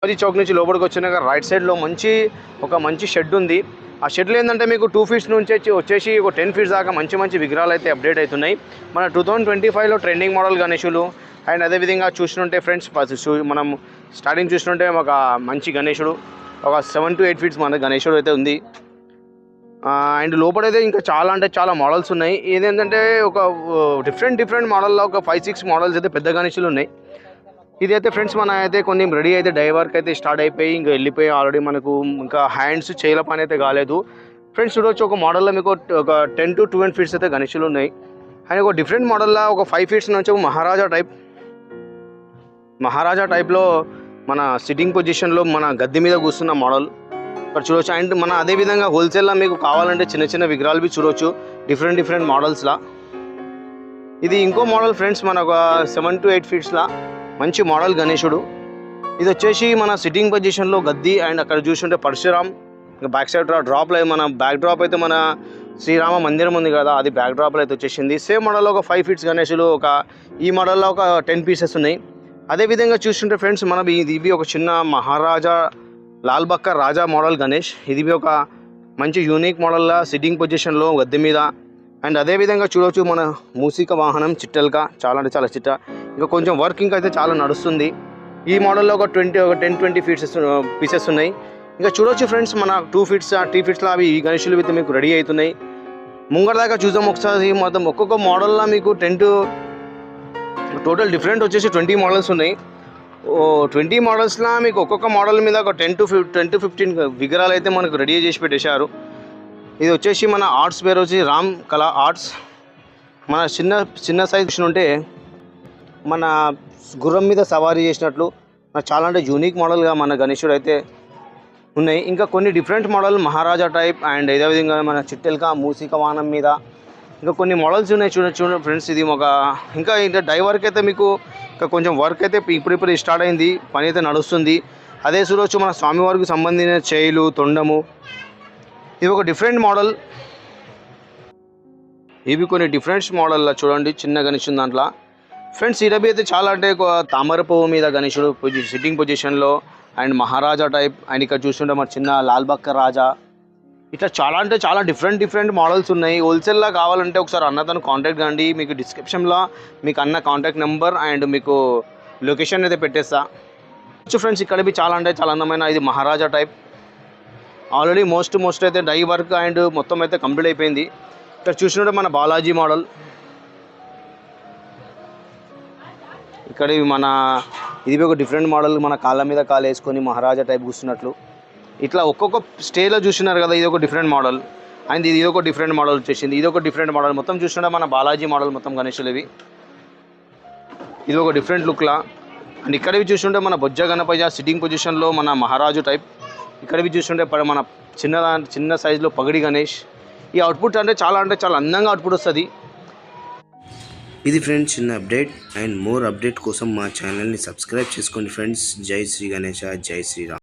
శివాజీ చౌక్ నుంచి లోపలికి వచ్చినాక రైట్ సైడ్లో మంచి షెడ్ ఉంది. ఆ షెడ్లో ఏంటంటే మీకు 2 ఫీట్స్ నుంచి వచ్చేసి ఒక 10 ఫీట్స్ దాకా మంచి విగ్రహాలు అయితే అప్డేట్ అవుతున్నాయి. మన 2025లో ట్రెండింగ్ మోడల్ గణేశులు అండ్ అదేవిధంగా చూస్తుంటే ఫ్రెండ్స్ మనం స్టార్టింగ్ చూస్తుంటే ఒక మంచి గణేశుడు ఒక 7 to 8 ఫీట్స్ మన గణేశుడు అయితే ఉంది. అండ్ లోపలైతే ఇంకా చాలా మోడల్స్ ఉన్నాయి. ఇదేంటంటే ఒక డిఫరెంట్ మోడల్లో ఒక 5-6 మోడల్స్ అయితే పెద్ద గణేశులు ఉన్నాయి. ఇదైతే ఫ్రెండ్స్ మన అయితే కొన్ని రెడీ అయితే డై వర్క్ అయితే స్టార్ట్ అయిపోయి ఇంకా వెళ్ళిపోయి ఆల్రెడీ మనకు ఇంకా హ్యాండ్స్ చేయల పని అయితే కాలేదు. ఫ్రెండ్స్ చూడవచ్చు ఒక మోడల్లో మీకు ఒక 10 to 12 ఫీట్స్ అయితే గణేశులు ఉన్నాయి. అండ్ ఒక డిఫరెంట్ మోడల్లో ఒక 5 ఫీట్స్ నుంచి ఒక మహారాజా టైప్లో మన సిట్టింగ్ పొజిషన్లో మన గద్దె మీద కూర్చున్న మోడల్ ఇక్కడ చూడవచ్చు. అండ్ మన అదేవిధంగా హోల్సేల్లో మీకు కావాలంటే చిన్న విగ్రహాలు బి చూడవచ్చు డిఫరెంట్ మోడల్స్లా. ఇది ఇంకో మోడల్ ఫ్రెండ్స్ మన ఒక 7 to 8 ఫీట్స్లా మంచి మోడల్ గణేశుడు. ఇది వచ్చేసి మన సిట్టింగ్ పొజిషన్లో గద్ది అండ్ అక్కడ చూస్తుంటే పరశురామ్ ఇంకా బ్యాక్ సైడ్ డ్రాప్లో మన బ్యాక్ డ్రాప్ అయితే మన శ్రీరామ మందిరం ఉంది కదా అది బ్యాక్ డ్రాప్లో అయితే వచ్చేసింది. సేమ్ మోడల్లో ఒక 5 ఫీట్స్ గణేశులు ఈ మోడల్లో ఒక 10 పీసెస్ ఉన్నాయి. అదేవిధంగా చూస్తుంటే ఫ్రెండ్స్ ఇది ఒక చిన్న మహారాజా లాల్ బక్కర్ రాజా మోడల్ గణేష్. ఇది ఒక మంచి యూనిక్ మోడల్లా సిట్టింగ్ పొజిషన్లో గద్దె మీద. అండ్ అదేవిధంగా చూడవచ్చు మన మూసిక వాహనం చిట్టెల్క చాలా చిట్ట ఇంకా కొంచెం వర్కింగ్ అయితే చాలా నడుస్తుంది. ఈ మోడల్లో ఒక 10-20 పీసెస్ ఉన్నాయి. ఇంకా చూడవచ్చు ఫ్రెండ్స్ మన 2 ఫీట్స్ 3 ఫీట్స్లో అవి ఈ గణేశులు అయితే మీకు రెడీ అవుతున్నాయి. ముంగర దాకా చూద్దాం ఒకసారి. మొత్తం ఒక్కొక్క మోడల్లో మీకు టోటల్ డిఫరెంట్ వచ్చేసి 20 మోడల్స్ ఉన్నాయి. 20 మోడల్స్లో మీకు ఒక్కొక్క మోడల్ మీద ఒక 10 to 15 విగ్రహాలు అయితే మనకు రెడీ చేసి పెట్టేశారు. ఇది వచ్చేసి మన ఆర్ట్స్ పేరు వచ్చి రామ్ కళా ఆర్ట్స్. మన చిన్న సైజ్ ఉంటే మన గుర్రం మీద సవారీ చేసినట్లు చాలా అంటే యూనిక్ మోడల్గా మన గణేశుడు అయితే ఉన్నాయి. ఇంకా కొన్ని different model Maharaja type and ఇదేవిధంగా మన చిట్టెల్క మూసిక వాహనం మీద ఇంకా కొన్ని మోడల్స్ ఉన్నాయి. చూడండి ఫ్రెండ్స్ ఇది ఇంకా డై వర్క్ అయితే మీకు ఇంకా కొంచెం వర్క్ అయితే ఇప్పుడు స్టార్ట్ అయింది, పని అయితే నడుస్తుంది. అదే చూడవచ్చు మన స్వామివారికి సంబంధించిన చేయిలు తొండము ఇది ఒక డిఫరెంట్ మోడల్. ఇవి కొన్ని డిఫరెంట్ మోడల్లో చూడండి చిన్న గణేశుడు దాంట్లో ఫ్రెండ్స్. ఇరబి అయితే చాలా అంటే తామర పువ్వు మీద గణేశుడు సిట్టింగ్ పొజిషన్లో అండ్ మహారాజా టైప్ అండ్ ఇక్కడ చూస్తుంటే మన చిన్న లాల్ బక్కర్ రాజా ఇట్లా చాలా డిఫరెంట్ మోడల్స్ ఉన్నాయి. హోల్సేల్లో కావాలంటే ఒకసారి అన్నతను కాంటాక్ట్ కండి. మీకు డిస్క్రిప్షన్లో మీకు అన్న కాంటాక్ట్ నెంబర్ అండ్ మీకు లొకేషన్ అయితే పెట్టేస్తా. ఫ్రెండ్స్ ఇక్కడ బి చాలా అందమైన ఇది మహారాజా టైప్ ఆల్రెడీ మోస్ట్ అయితే డై వర్క్ అండ్ మొత్తం అయితే కంప్లీట్ అయిపోయింది. ఇక్కడ చూసినట్టు మన బాలాజీ మోడల్ ఇక్కడ ఇది ఒక డిఫరెంట్ మోడల్ మన కాళ్ళ మీద కాలు వేసుకొని మహారాజా టైప్ కూర్చున్నట్లు ఇట్లా ఒక్కొక్క స్టేజ్లో చూస్తున్నారు కదా. ఇది ఒక డిఫరెంట్ మోడల్ అండ్ ఇది ఒక డిఫరెంట్ మోడల్ వచ్చేసింది. ఇది ఒక డిఫరెంట్ మోడల్ మొత్తం చూస్తుంటే మన బాలాజీ మోడల్ మొత్తం గణేశులు ఇవి. ఇది ఒక డిఫరెంట్ లుక్లా. అండ్ ఇక్కడవి చూస్తుంటే మన బొజ్జ గణపయ్య సిట్టింగ్ పొజిషన్లో మన మహారాజు టైప్. ఇక్కడవి చూస్తుంటే మన చిన్న సైజులో పగడి గణేష్. ఈ అవుట్పుట్ అంటే చాలా అందంగా అవుట్పుట్ వస్తుంది. ఇది ఫ్రెండ్స్ చిన్న అప్డేట్ అండ్ మోర్ అప్డేట్ కోసం మా ఛానల్ని సబ్స్క్రైబ్ చేసుకోండి ఫ్రెండ్స్. జై శ్రీ గణేశ, జై శ్రీరామ్.